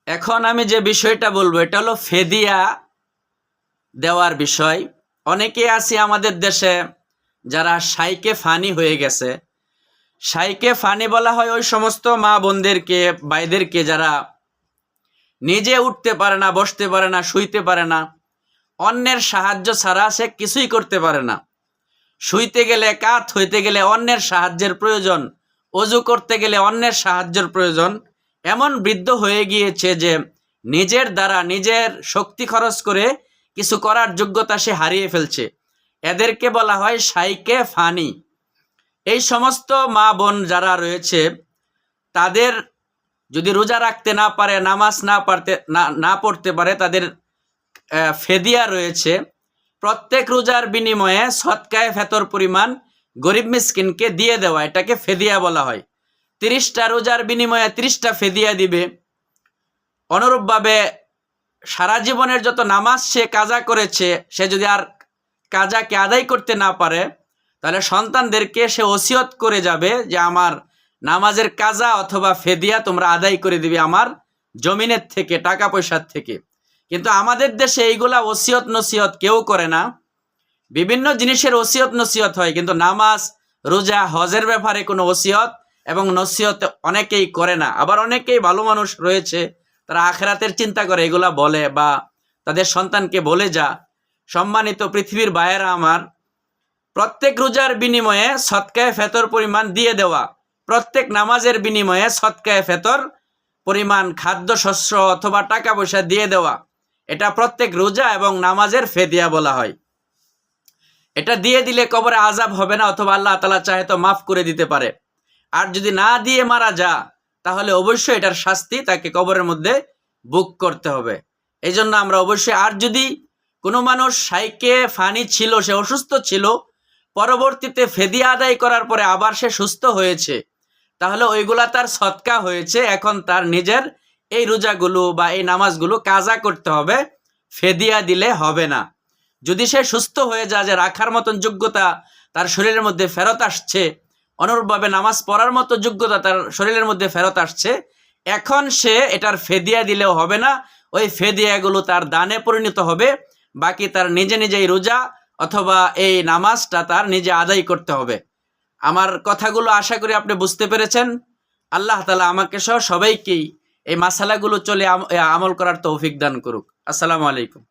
এখন আমি যে বিষয়টা বলবো এটা হলো ফেদিয়া দেওয়ার বিষয়। অনেকে আছে আমাদের দেশে যারা শাইকে ফানি হয়ে গেছে। শাইকে ফানি বলা হয় ওই সমস্ত মা বোনদেরকে, ভাইদেরকে যারা নিজে উঠতে পারে না, বসতে পারে না, শুইতে পারে না, অন্যের সাহায্য ছাড়া সে কিছুই করতে পারে না। শুইতে গেলে, কাত হইতে গেলে অন্যের সাহায্যের প্রয়োজন, অজু করতে গেলে অন্যের সাহায্যের প্রয়োজন। এমন বৃদ্ধ হয়ে গিয়েছে যে নিজের দ্বারা, নিজের শক্তি খরচ করে কিছু করার যোগ্যতা সে হারিয়ে ফেলছে। এদেরকে বলা হয় শাইকে ফানি। এই সমস্ত মা বোন যারা রয়েছে তাদের যদি রোজা রাখতে না পারে, নামাজ না পড়তে পারে, তাদের ফেদিয়া রয়েছে। প্রত্যেক রোজার বিনিময়ে সদকায়ে ফেতর পরিমাণ গরিব মিসকিনকে দিয়ে দেওয়া, এটাকে ফেদিয়া বলা হয়। 30টা রোজার বিনিময়ে 30টা ফেদিয়া দিবে। অনুরূপভাবে সারা জীবনের যত নামাজ সে কাজা করেছে, সে যদি আর কাজাকে আদায় করতে না পারে, তাহলে সন্তানদেরকে সে ওসিয়ত করে যাবে যে আমার নামাজের কাজা অথবা ফেদিয়া তোমরা আদায় করে দিবে আমার জমিনের থেকে, টাকা পয়সার থেকে। কিন্তু আমাদের দেশে এইগুলা ওসিয়ত নসিহত কেউ করে না। বিভিন্ন জিনিসের ওসিয়ত নসিহত হয়, কিন্তু নামাজ, রোজা, হজের ব্যাপারে কোনো ওসিয়ত এবং নসিহত অনেকেই করে না। আবার অনেকেই ভালো মানুষ রয়েছে, তারা আখেরাতের চিন্তা করে এগুলা বলে বা তাদের সন্তানকে বলে যা। সম্মানিত পৃথিবীর ভাইয়েরা আমার, প্রত্যেক রোজার বিনিময়ে সদকায়ে ফেতর পরিমাণ দিয়ে দেওয়া, প্রত্যেক নামাজের বিনিময়ে সদকায়ে ফেতর পরিমাণ খাদ্যশস্য অথবা টাকা পয়সা দিয়ে দেওয়া, এটা প্রত্যেক রোজা এবং নামাজের ফেদিয়া বলা হয়। এটা দিয়ে দিলে কবরে আযাব হবে না, অথবা আল্লাহ তাআলা চাহে তো মাফ করে দিতে পারে। আর যদি না দিয়ে মারা যা, তাহলে অবশ্যই এটার শাস্তি তাকে কবরের মধ্যে ভোগ করতে হবে। এই জন্য আমরা অবশ্যই, আর যদি কোনো মানুষ শাইকে ফানি ছিল, সে অসুস্থ ছিল, পরবর্তীতে ফেদিয়া আদায় করার পরে আবার সে সুস্থ হয়েছে, তাহলে ওইগুলা তার সদকা হয়েছে। এখন তার নিজের এই রোজাগুলো বা এই নামাজগুলো কাজা করতে হবে, ফেদিয়া দিলে হবে না। যদি সে সুস্থ হয়ে যায়, যে রাখার মতন যোগ্যতা তার শরীরের মধ্যে ফেরত আসছে, অনুরূপভাবে নামাজ পড়ার মতো যোগ্যতা তার শরীরের মধ্যে ফেরত আসছে, এখন সে এটার ফেদিয়া দিলেও হবে না। ওই ফেদিয়াগুলো তার দানে পরিণত হবে। বাকি তার নিজে নিজেই রোজা অথবা এই নামাজটা তার নিজে আদায় করতে হবে। আমার কথাগুলো আশা করি আপনি বুঝতে পেরেছেন। আল্লাহ তাআলা আমাকে সহ সবাইকেই এই মাসালাগুলো আমল করার তৌফিক দান করুক। আসসালামু আলাইকুম।